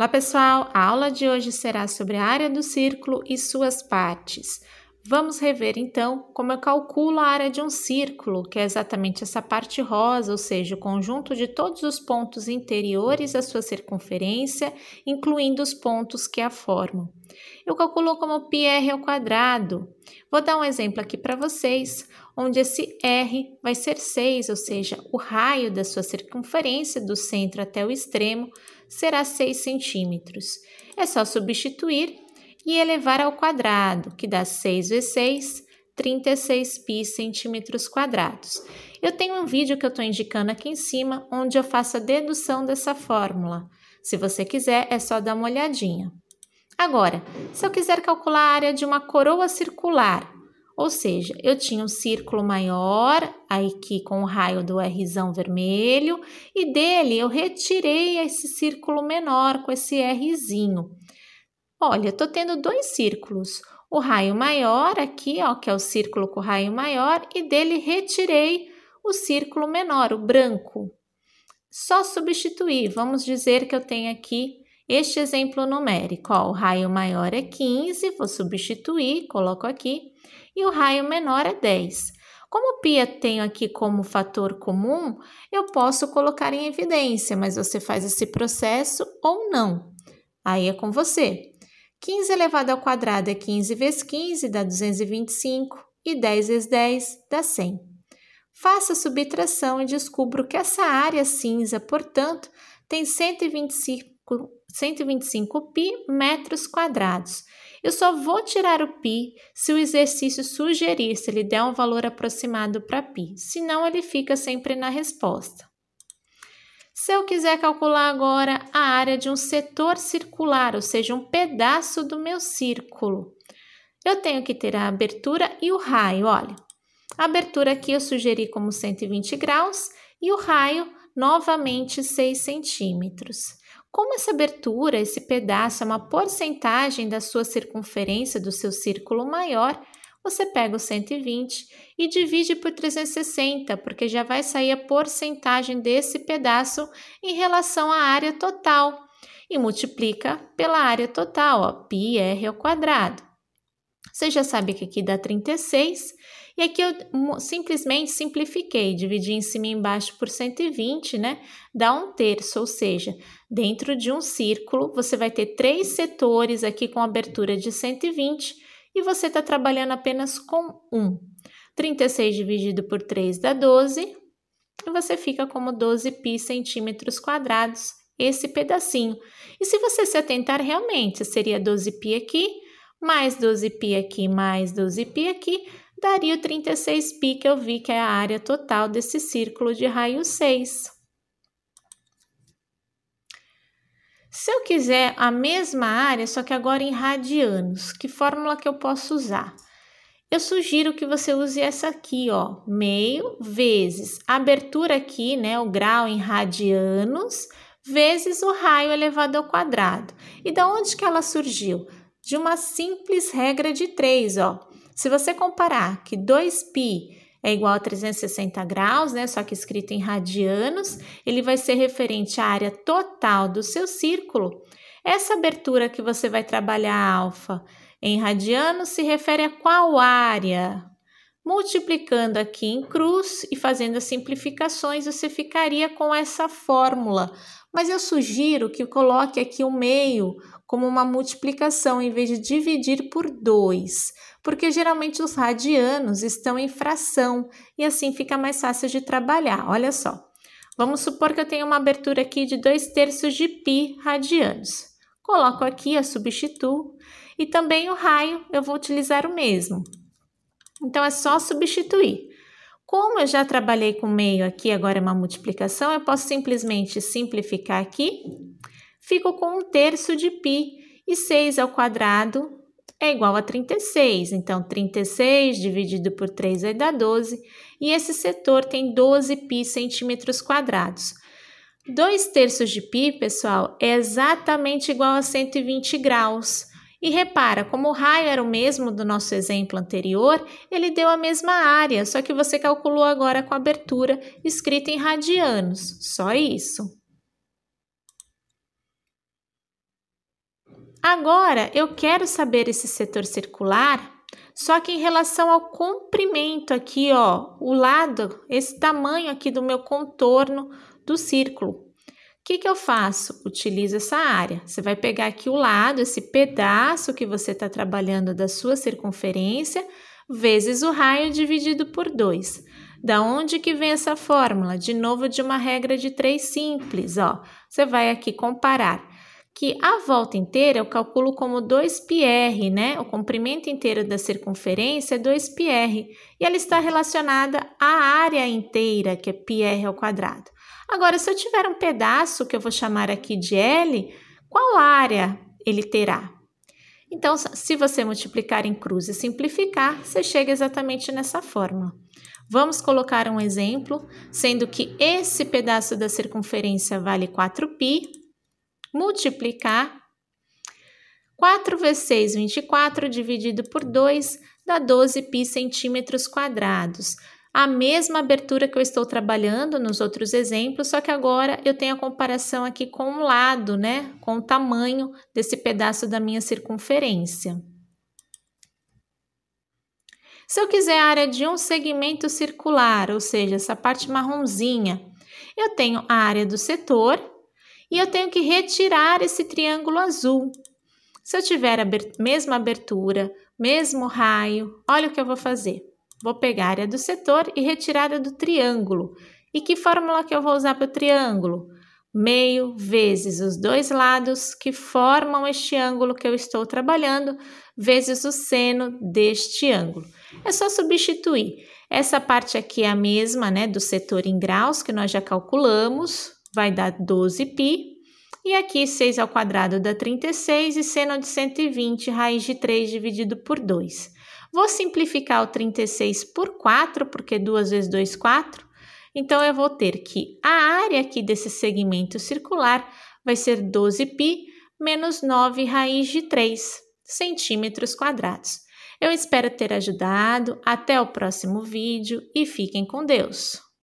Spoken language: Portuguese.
Olá, pessoal! A aula de hoje será sobre a área do círculo e suas partes. Vamos rever, então, como eu calculo a área de um círculo, que é exatamente essa parte rosa, ou seja, o conjunto de todos os pontos interiores da sua circunferência, incluindo os pontos que a formam. Eu calculo como πr ao quadrado. Vou dar um exemplo aqui para vocês, onde esse r vai ser 6, ou seja, o raio da sua circunferência do centro até o extremo será 6 centímetros. É só substituir e elevar ao quadrado, que dá 6 vezes 6, 36 π centímetros quadrados. Eu tenho um vídeo que eu estou indicando aqui em cima, onde eu faço a dedução dessa fórmula. Se você quiser, é só dar uma olhadinha. Agora, se eu quiser calcular a área de uma coroa circular, ou seja, eu tinha um círculo maior, aqui com o raio do Rzão vermelho, e dele eu retirei esse círculo menor com esse Rzinho. Olha, eu estou tendo dois círculos, o raio maior aqui, ó, que é o círculo com o raio maior, e dele retirei o círculo menor, o branco. Só substituir, vamos dizer que eu tenho aqui este exemplo numérico, ó, o raio maior é 15, vou substituir, coloco aqui, e o raio menor é 10. Como π eu tenho aqui como fator comum, eu posso colocar em evidência, mas você faz esse processo ou não. Aí é com você. 15 elevado ao quadrado é 15 vezes 15, dá 225, e 10 vezes 10 dá 100. Faça a subtração e descubro que essa área cinza, portanto, tem 125 π metros quadrados. Eu só vou tirar o π se o exercício sugerir, se ele der um valor aproximado para π, senão ele fica sempre na resposta. Se eu quiser calcular agora a área de um setor circular, ou seja, um pedaço do meu círculo, eu tenho que ter a abertura e o raio, olha. A abertura aqui eu sugeri como 120 graus e o raio novamente 6 centímetros. Como essa abertura, esse pedaço é uma porcentagem da sua circunferência do seu círculo maior, você pega o 120 e divide por 360, porque já vai sair a porcentagem desse pedaço em relação à área total. E multiplica pela área total, ó, πr ao quadrado. Você já sabe que aqui dá 36, e aqui eu simplesmente simplifiquei, dividi em cima e embaixo por 120, né? Dá 1/3, ou seja, dentro de um círculo, você vai ter 3 setores aqui com abertura de 120, e você está trabalhando apenas com 1. 36 dividido por 3 dá 12, e você fica como 12 π centímetros quadrados, esse pedacinho. E se você se atentar, realmente, seria 12 π aqui, mais 12 π aqui, mais 12 π aqui, daria o 36 π que eu vi que é a área total desse círculo de raio 6. Se eu quiser a mesma área, só que agora em radianos, que fórmula que eu posso usar? Eu sugiro que você use essa aqui, ó, meio vezes a abertura aqui, né, o grau em radianos, vezes o raio elevado ao quadrado. E da onde que ela surgiu? De uma simples regra de 3, ó. Se você comparar que 2π é igual a 360 graus, né, só que escrito em radianos, ele vai ser referente à área total do seu círculo. Essa abertura que você vai trabalhar alfa em radianos se refere a qual área? Multiplicando aqui em cruz e fazendo as simplificações, você ficaria com essa fórmula. Mas eu sugiro que coloque aqui o meio como uma multiplicação, em vez de dividir por 2, porque geralmente os radianos estão em fração, e assim fica mais fácil de trabalhar. Olha só, vamos supor que eu tenho uma abertura aqui de 2/3 de π radianos. Coloco aqui, eu substituo, e também o raio eu vou utilizar o mesmo. Então, é só substituir. Como eu já trabalhei com meio aqui, agora é uma multiplicação, eu posso simplesmente simplificar aqui. Fico com 1/3 de π, e 6 ao quadrado é igual a 36. Então, 36 dividido por 3 vai dar 12, e esse setor tem 12 π centímetros quadrados. 2/3 de π, pessoal, é exatamente igual a 120 graus. E repara, como o raio era o mesmo do nosso exemplo anterior, ele deu a mesma área, só que você calculou agora com a abertura escrita em radianos. Só isso. Agora, eu quero saber esse setor circular, só que em relação ao comprimento aqui, ó, o lado, esse tamanho aqui do meu contorno do círculo. O que eu faço? Utilizo essa área. Você vai pegar aqui o lado, esse pedaço que você está trabalhando da sua circunferência, vezes o raio dividido por 2. Da onde que vem essa fórmula? De novo, de uma regra de 3 simples, ó. Você vai aqui comparar que a volta inteira eu calculo como 2πr, né? O comprimento inteiro da circunferência é 2πr e ela está relacionada à área inteira, que é πr ao quadrado. Agora, se eu tiver um pedaço que eu vou chamar aqui de L, qual área ele terá? Então, se você multiplicar em cruz e simplificar, você chega exatamente nessa fórmula. Vamos colocar um exemplo, sendo que esse pedaço da circunferência vale 4π, multiplicar 4 vezes 6, 24, dividido por 2, dá 12π centímetros quadrados. A mesma abertura que eu estou trabalhando nos outros exemplos, só que agora eu tenho a comparação aqui com o lado, né? Com o tamanho desse pedaço da minha circunferência. Se eu quiser a área de um segmento circular, ou seja, essa parte marronzinha, eu tenho a área do setor e eu tenho que retirar esse triângulo azul. Se eu tiver a mesma abertura, mesmo raio, olha o que eu vou fazer. Vou pegar a área do setor e retirar a do triângulo. E que fórmula que eu vou usar para o triângulo? Meio vezes os dois lados que formam este ângulo que eu estou trabalhando, vezes o seno deste ângulo. É só substituir. Essa parte aqui é a mesma, né, do setor em graus, que nós já calculamos, vai dar 12π. E aqui 6 ao quadrado dá 36 e seno de 120, raiz de 3 dividido por 2. Vou simplificar o 36 por 4, porque 2 vezes 2, 4. Então, eu vou ter que a área aqui desse segmento circular vai ser 12π menos 9 raiz de 3 centímetros quadrados. Eu espero ter ajudado. Até o próximo vídeo e fiquem com Deus!